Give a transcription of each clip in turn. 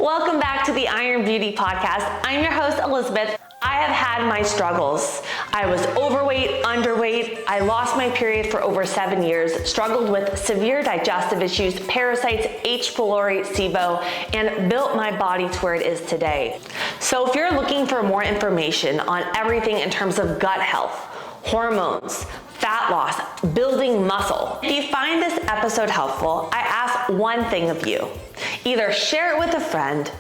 Welcome back to the Iron Beauty Podcast. I'm your host, Elizabeth. I have had my struggles. I was overweight, underweight. I lost my period for over 7 years, struggled with severe digestive issues, parasites, H. pylori, SIBO, and built my body to where it is today. So if you're looking for more information on everything in terms of gut health, hormones, fat loss, building muscle, if you find this episode helpful, I ask one thing of you. Either share it with a friend,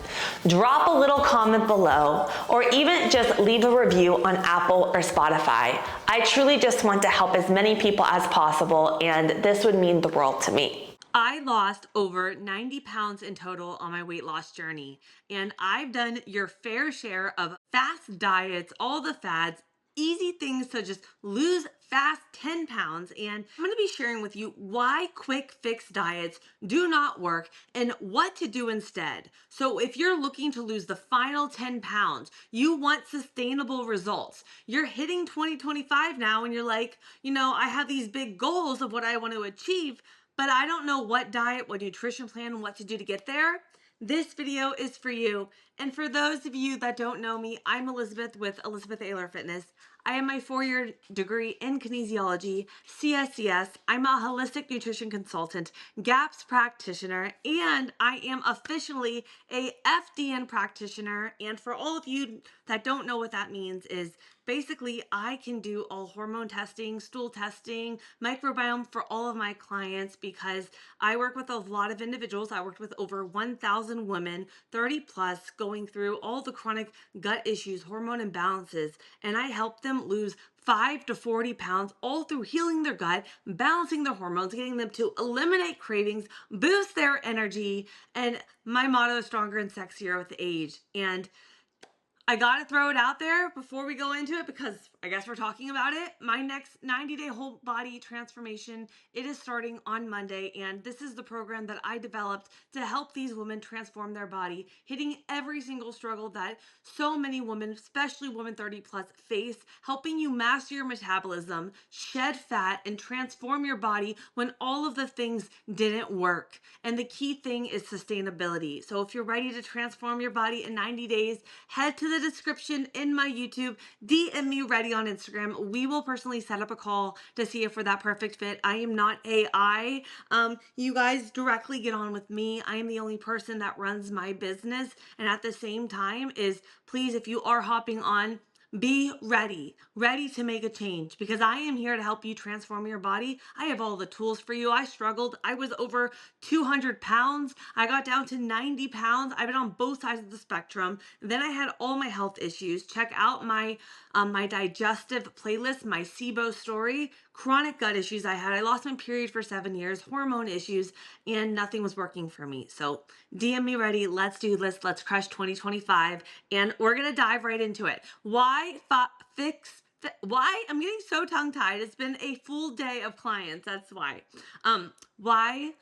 drop a little comment below, or even just leave a review on Apple or Spotify. I truly just want to help as many people as possible, and this would mean the world to me. I lost over 90 pounds in total on my weight loss journey, and I've done your fair share of fast diets, all the fads, easy things to just lose fast 10 pounds. And I'm going to be sharing with you why quick fix diets do not work and what to do instead. So if you're looking to lose the final 10 pounds, you want sustainable results. You're hitting 2025 now and you're like, I have these big goals of what I want to achieve, but I don't know what diet, what nutrition plan, what to do to get there. This video is for you. And for those of you that don't know me, I'm Elizabeth with Elizabeth Ayler Fitness. I have my 4-year degree in kinesiology, CSCS. I'm a holistic nutrition consultant, GAPS practitioner, and I am officially a FDN practitioner. And for all of you that don't know what that means is basically I can do all hormone testing, stool testing, microbiome for all of my clients because I work with a lot of individuals. I worked with over 1,000 women, 30 plus, going through all the chronic gut issues, hormone imbalances, and I help them lose 5 to 40 pounds, all through healing their gut, balancing their hormones, getting them to eliminate cravings, boost their energy, and my motto is stronger and sexier with age. And I gotta throw it out there before we go into it because I guess we're talking about it. My next 90-day whole body transformation, it is starting on Monday, and this is the program that I developed to help these women transform their body, hitting every single struggle that so many women, especially women 30 plus, face, helping you master your metabolism, shed fat, and transform your body when all of the things didn't work. And the key thing is sustainability. So if you're ready to transform your body in 90 days, head to the description in my YouTube, DM me ready on Instagram. We will personally set up a call to see if we're that perfect fit. I am not AI. You guys directly get on with me. I am the only person that runs my business. And at the same time is, please, if you are hopping on, be ready to make a change because I am here to help you transform your body. I have all the tools for you. I struggled. I was over 200 pounds. I got down to 90 pounds. I've been on both sides of the spectrum. Then I had all my health issues. Check out my digestive playlist, my SIBO story, chronic gut issues I had. I lost my period for 7 years, hormone issues, and nothing was working for me. So DM me ready. Let's do this. Let's crush 2025. And we're going to dive right into it. Why I'm getting so tongue tied. It's been a full day of clients. That's why. Why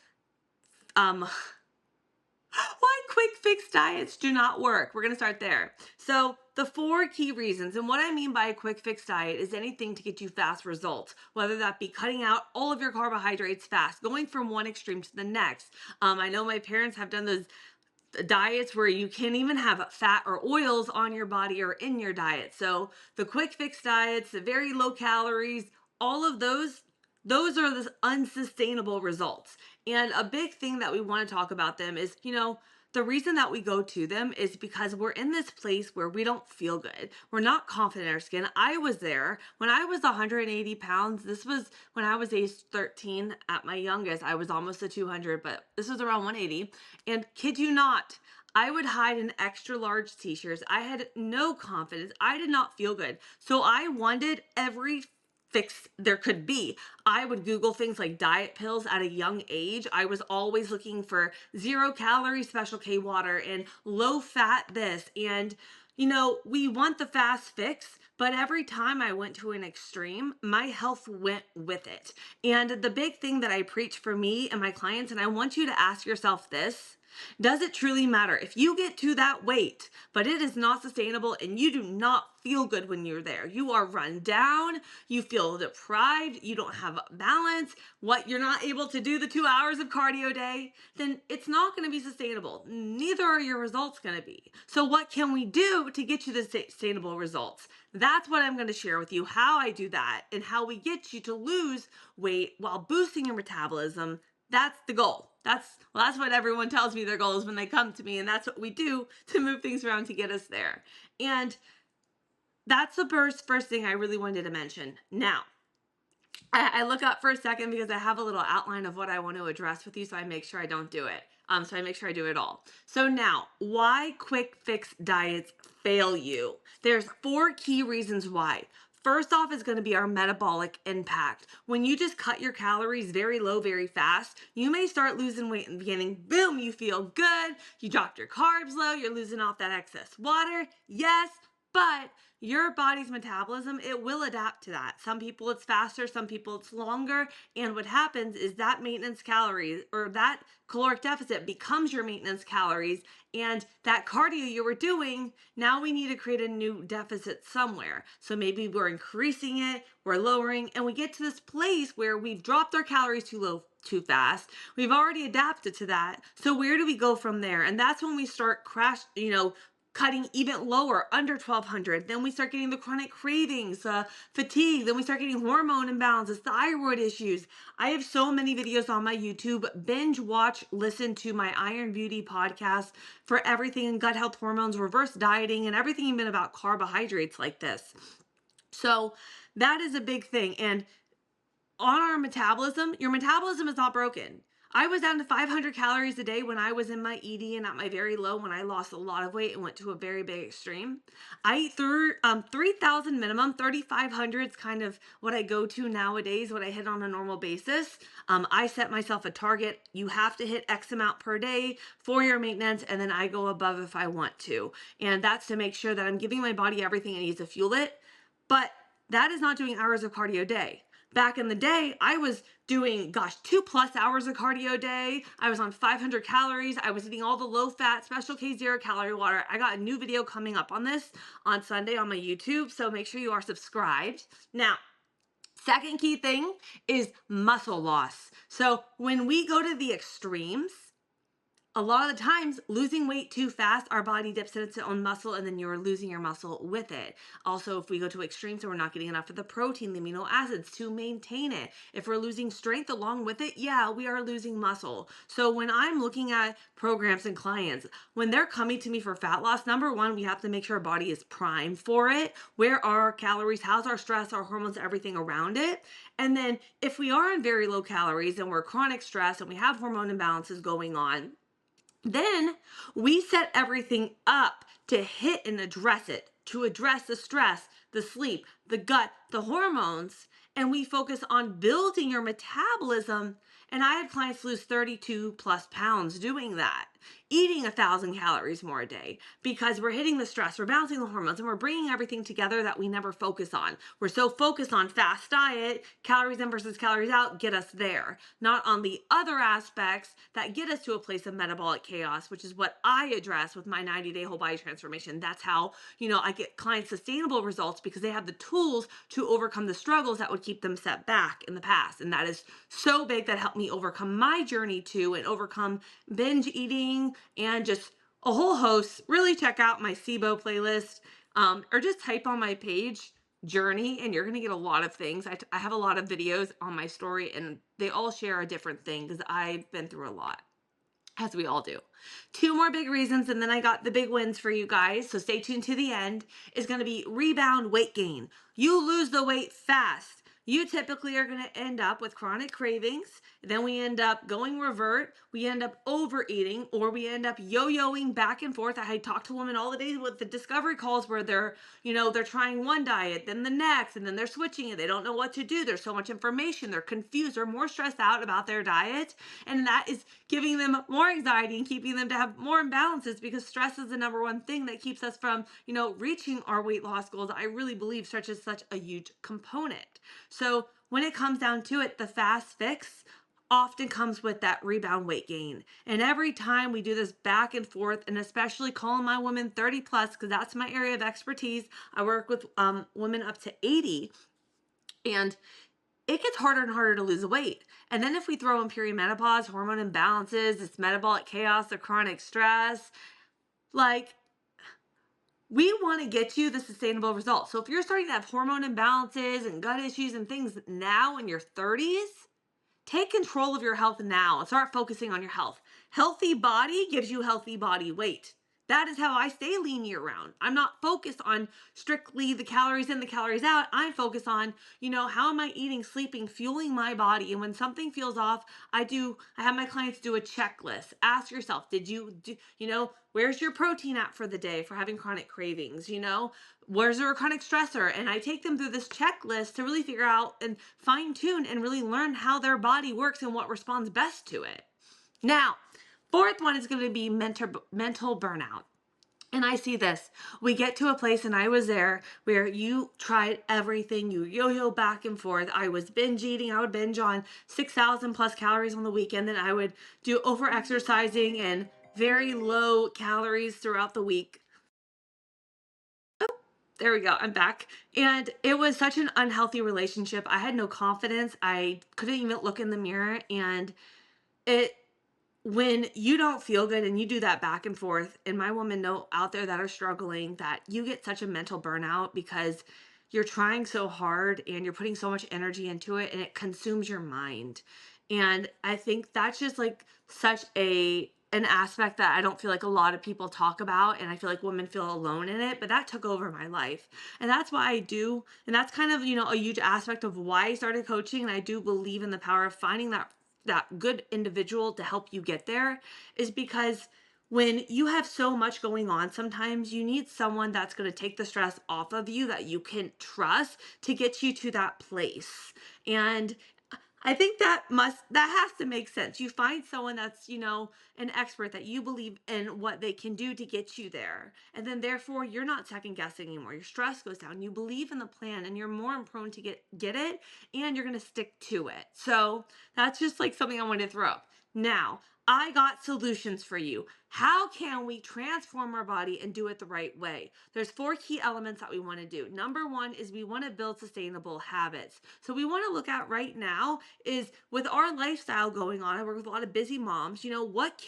quick fix diets do not work. We're going to start there. So the 4 key reasons, and what I mean by a quick fix diet is anything to get you fast results, whether that be cutting out all of your carbohydrates fast, going from one extreme to the next. I know my parents have done those diets where you can't even have fat or oils on your body or in your diet. So the quick fix diets, the very low calories, all of those are the unsustainable results. And a big thing that we want to talk about them is, the reason that we go to them is because we're in this place where we don't feel good. We're not confident in our skin. I was there when I was 180 pounds. This was when I was age 13 at my youngest. I was almost at 200, but this was around 180. And kid you not, I would hide in extra large t-shirts. I had no confidence. I did not feel good. So I wanted every fix there could be. I would Google things like diet pills at a young age. I was always looking for 0 calorie Special K water and low fat this. And, we want the fast fix, but every time I went to an extreme, my health went with it. And the big thing that I preach for me and my clients, and I want you to ask yourself this, Does it truly matter? If you get to that weight, but it is not sustainable and you do not feel good when you're there, you are run down, you feel deprived, you don't have balance, you're not able to do the 2 hours of cardio a day, then it's not going to be sustainable. Neither are your results going to be. So what can we do to get you the sustainable results? That's what I'm going to share with you, how I do that and how we get you to lose weight while boosting your metabolism. That's the goal. That's what everyone tells me their goal is when they come to me, and that's what we do to move things around to get us there. And that's the first thing I really wanted to mention. Now, I look up for a second because I have a little outline of what I want to address with you, so I make sure I don't do it. So I make sure I do it all. So now, why quick fix diets fail you? There's 4 key reasons why. First off is going to be our metabolic impact. When you just cut your calories very low, very fast, you may start losing weight in the beginning. Boom, you feel good. You dropped your carbs low. You're losing off that excess water. Yes, but your body's metabolism, it will adapt to that. Some people it's faster, some people it's longer. And what happens is that maintenance calories or that caloric deficit becomes your maintenance calories. And that cardio you were doing, now we need to create a new deficit somewhere. So maybe we're increasing it, we're lowering, and we get to this place where we've dropped our calories too low too fast. We've already adapted to that. So where do we go from there? And that's when we start cutting even lower, under 1200. Then we start getting the chronic cravings, fatigue. Then we start getting hormone imbalances, thyroid issues. I have so many videos on my YouTube. Binge watch, listen to my Iron Beauty podcast for everything in gut health, hormones, reverse dieting, and everything even about carbohydrates like this. So that is a big thing. And on our metabolism, your metabolism is not broken. I was down to 500 calories a day when I was in my ED and at my very low when I lost a lot of weight and went to a very big extreme. I eat 3,000 minimum. 3,500 is kind of what I go to nowadays, what I hit on a normal basis. I set myself a target. You have to hit X amount per day for your maintenance, and then I go above if I want to. And that's to make sure that I'm giving my body everything it needs to fuel it. But that is not doing hours of cardio a day. Back in the day, I was doing, 2+ hours of cardio a day. I was on 500 calories. I was eating all the low fat, special K 0 calorie water. I got a new video coming up on this on Sunday on my YouTube. So make sure you are subscribed. Now, second key thing is muscle loss. So when we go to the extremes, a lot of the times, losing weight too fast, our body dips into its own muscle and then you're losing your muscle with it. Also, if we go to extremes and we're not getting enough of the protein, the amino acids to maintain it. If we're losing strength along with it, yeah, we are losing muscle. So when I'm looking at programs and clients, when they're coming to me for fat loss, number one, we have to make sure our body is primed for it. Where are our calories? How's our stress, our hormones, everything around it? And then if we are on very low calories and we're chronic stress and we have hormone imbalances going on, then we set everything up to hit and address it, to address the stress, the sleep, the gut, the hormones, and we focus on building your metabolism. And I had clients lose 32+ pounds doing that, eating 1,000 calories more a day because we're hitting the stress, we're balancing the hormones, and we're bringing everything together that we never focus on. We're so focused on fast diet, calories in versus calories out, get us there, not on the other aspects that get us to a place of metabolic chaos, which is what I address with my 90-day whole body transformation. That's how, I get clients sustainable results because they have the tools to overcome the struggles that would keep them set back in the past. And that is so big that helped me overcome my journey too and overcome binge eating and just a whole host. Really check out my SIBO playlist or just type on my page journey and you're going to get a lot of things. I have a lot of videos on my story and they all share a different thing because I've been through a lot, as we all do. 2 more big reasons, and then I got the big wins for you guys. So stay tuned to the end. Is going to be rebound weight gain. You lose the weight fast. You typically are going to end up with chronic cravings. Then we end up going revert. We end up overeating, or we end up yo-yoing back and forth. I talk to women all the days with the discovery calls where they're trying one diet, then the next, and then they're switching it. They don't know what to do. There's so much information. They're confused. They're more stressed out about their diet. And that is giving them more anxiety and keeping them to have more imbalances because stress is the number one thing that keeps us from, reaching our weight loss goals. I really believe stress is such a huge component. So when it comes down to it, the fast fix, often comes with that rebound weight gain. And every time we do this back and forth, and especially calling my women 30 plus, because that's my area of expertise, I work with women up to 80, and it gets harder and harder to lose weight. And then if we throw in perimenopause, hormone imbalances, it's metabolic chaos, the chronic stress, like, we want to get you the sustainable results. So if you're starting to have hormone imbalances and gut issues and things now in your 30s, take control of your health now and start focusing on your health. Healthy body gives you healthy body weight. That is how I stay lean year round. I'm not focused on strictly the calories in, the calories out. I'm focused on, how am I eating, sleeping, fueling my body? And when something feels off, I have my clients do a checklist. Ask yourself, where's your protein at for the day for having chronic cravings? Where's there a chronic stressor? And I take them through this checklist to really figure out and fine tune and really learn how their body works and what responds best to it. Now, fourth one is going to be mental burnout. And I see this. We get to a place, and I was there, where you tried everything. You yo-yo back and forth. I was binge eating. I would binge on 6,000 plus calories on the weekend. Then I would do over exercising and very low calories throughout the week. There we go. I'm back. And it was such an unhealthy relationship. I had no confidence. I couldn't even look in the mirror. And when you don't feel good and you do that back and forth, and my women know out there that are struggling, that you get such a mental burnout because you're trying so hard and you're putting so much energy into it, and it consumes your mind. And I think that's just like such an aspect that I don't feel like a lot of people talk about, and I feel like women feel alone in it, but that took over my life. And that's why I do, and that's kind of, a huge aspect of why I started coaching. And I do believe in the power of finding that good individual to help you get there, is because when you have so much going on, sometimes you need someone that's going to take the stress off of you, that you can trust, to get you to that place. And I think that has to make sense. You find someone that's, an expert, that you believe in what they can do to get you there. And then therefore you're not second guessing anymore. Your stress goes down. You believe in the plan, and you're more prone to get it, and you're going to stick to it. So that's just like something I wanted to throw up. Now, I got solutions for you. How can we transform our body and do it the right way? There's 4 key elements that we want to do. Number 1 is we want to build sustainable habits. So we want to look at right now is, with our lifestyle going on, I work with a lot of busy moms, what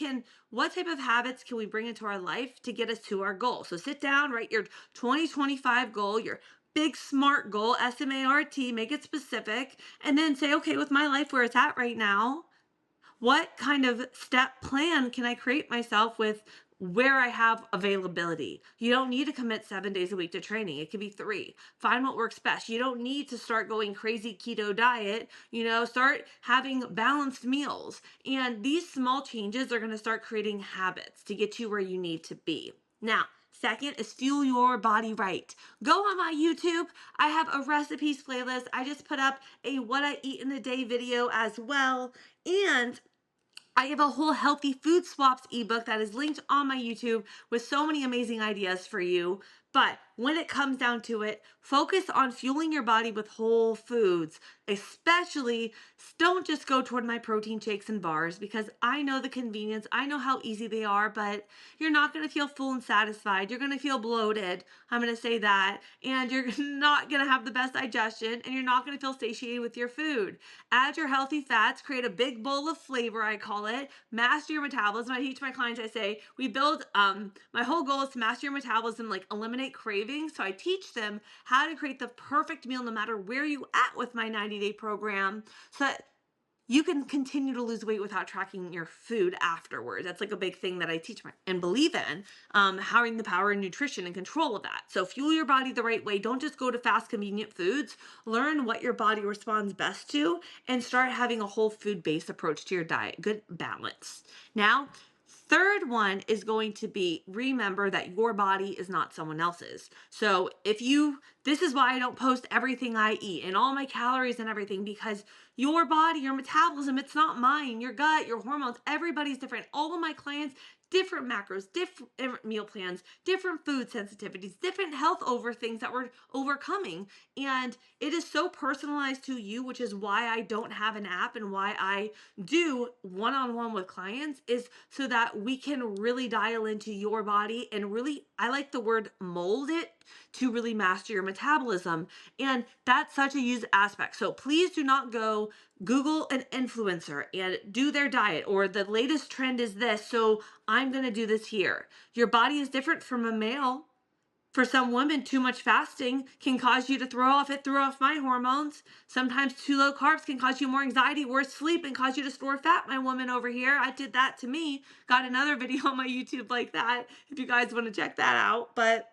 type of habits can we bring into our life to get us to our goal? So sit down, write your 2025 goal, your big SMART goal, SMART, make it specific, and then say, okay, with my life where it's at right now, what kind of step plan can I create myself with where I have availability? You don't need to commit 7 days a week to training. It could be 3. Find what works best. You don't need to start going crazy keto diet. Start having balanced meals. And these small changes are going to start creating habits to get you where you need to be. Now, second is fuel your body right. Go on my YouTube. I have a recipes playlist. I just put up a what I eat in a day video as well. And I have a whole healthy food swaps ebook that is linked on my YouTube with so many amazing ideas for you. But when it comes down to it, focus on fueling your body with whole foods. Especially, don't just go toward my protein shakes and bars, because I know the convenience. I know how easy they are, but you're not going to feel full and satisfied. You're going to feel bloated. I'm going to say that. And you're not going to have the best digestion, and you're not going to feel satiated with your food. Add your healthy fats, create a big bowl of flavor, I call it. Master your metabolism. I teach my clients, I say, my whole goal is to master your metabolism, like eliminate cravings. So I teach them how to create the perfect meal no matter where you at with my 90-day program, so that you can continue to lose weight without tracking your food afterwards. That's like a big thing that I teach and believe in, having the power of nutrition and control of that. So fuel your body the right way. Don't just go to fast, convenient foods. Learn what your body responds best to, and start having a whole food-based approach to your diet. Good balance. Now, third one is going to be, remember that your body is not someone else's. So this is why I don't post everything I eat and all my calories and everything, because your body, your metabolism, it's not mine. Your gut, your hormones, everybody's different. All of my clients different macros, different meal plans, different food sensitivities, different health over things that we're overcoming. And it is so personalized to you, which is why I don't have an app and why I do one-on-one with clients, is so that we can really dial into your body and really, I like the word mold it to really master your metabolism. And that's such a used aspect. So please do not go Google an influencer and do their diet, or the latest trend is this, so I'm going to do this here. Your body is different from a male. For some women, too much fasting can cause you to throw off. It threw off my hormones. Sometimes too low carbs can cause you more anxiety, worse sleep, and cause you to store fat. My woman over here, I did that to me. Got another video on my YouTube like that if you guys want to check that out. But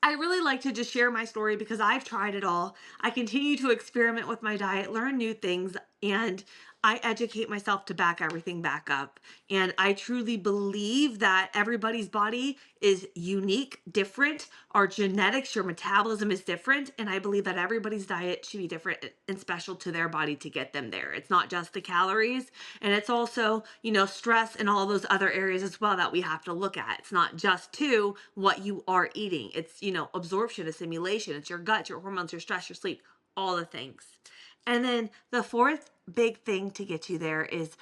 I really like to just share my story because I've tried it all. I continue to experiment with my diet, learn new things, and I educate myself to back everything back up. And I truly believe that everybody's body is unique, different. Our genetics, your metabolism is different. And I believe that everybody's diet should be different and special to their body to get them there. It's not just the calories. And it's also, stress and all those other areas as well that we have to look at. It's not just to what you are eating. It's, absorption, assimilation. It's your gut, your hormones, your stress, your sleep, all the things. And then the fourth big thing to get you there is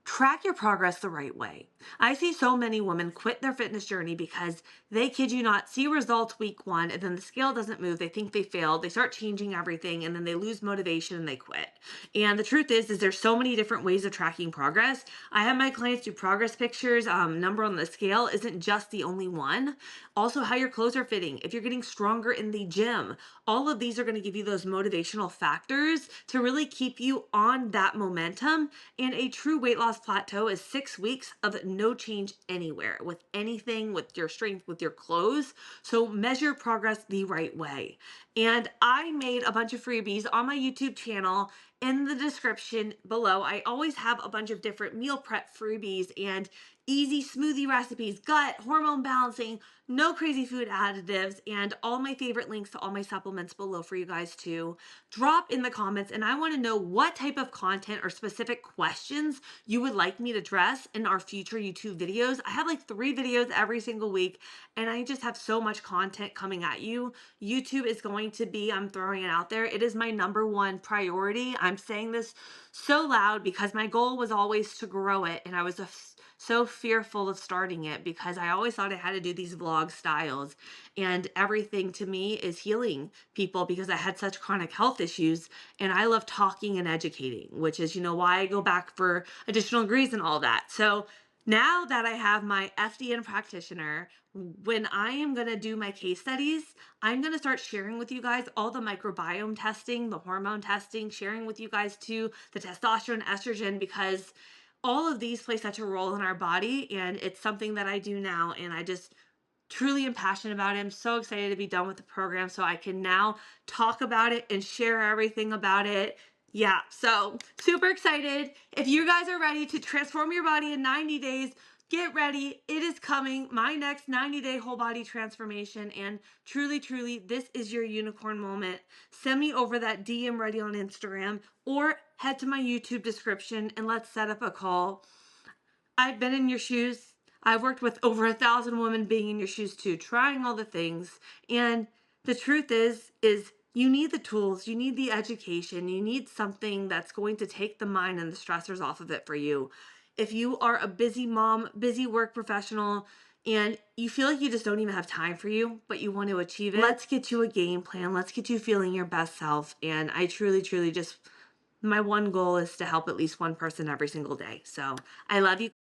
track your progress the right way. I see so many women quit their fitness journey because they, kid you not, see results week 1 and then the scale doesn't move. They think they failed. They start changing everything and then they lose motivation and they quit. And the truth is there's so many different ways of tracking progress. I have my clients do progress pictures. Number on the scale isn't just the only one. Also, how your clothes are fitting. If you're getting stronger in the gym, all of these are going to give you those motivational factors to really keep you on that momentum. And a true weight loss plateau is 6 weeks of no change anywhere with anything, with your strength, with your clothes. So measure progress the right way. And I made a bunch of freebies on my YouTube channel. In the description below, I always have a bunch of different meal prep freebies and easy smoothie recipes, gut, hormone balancing, no crazy food additives, and all my favorite links to all my supplements below for you guys to drop in the comments. And I want to know what type of content or specific questions you would like me to address in our future YouTube videos. I have like 3 videos every single week, and I just have so much content coming at you. YouTube is going to be, I'm throwing it out there, it is my #1 priority. I'm saying this so loud because my goal was always to grow it, and I was so fearful of starting it because I always thought I had to do these vlog styles, and everything to me is healing people because I had such chronic health issues, and I love talking and educating, which is, why I go back for additional degrees and all that. So now that I have my FDN practitioner, when I am going to do my case studies, I'm going to start sharing with you guys all the microbiome testing, the hormone testing, sharing with you guys too, the testosterone, estrogen, because all of these play such a role in our body, and it's something that I do now, and I just truly am passionate about it. I'm so excited to be done with the program so I can now talk about it and share everything about it. Yeah, so super excited. If you guys are ready to transform your body in 90 days, get ready. It is coming, my next 90-day whole body transformation. And truly, truly, this is your unicorn moment. Send me over that DM ready on Instagram or head to my YouTube description and let's set up a call. I've been in your shoes. I've worked with over 1,000 women being in your shoes too, trying all the things. And the truth is you need the tools, you need the education, you need something that's going to take the mind and the stressors off of it for you. If you are a busy mom, busy work professional, and you feel like you just don't even have time for you, but you want to achieve it, let's get you a game plan. Let's get you feeling your best self. And I truly, truly just, my one goal is to help at least one person every single day. So I love you.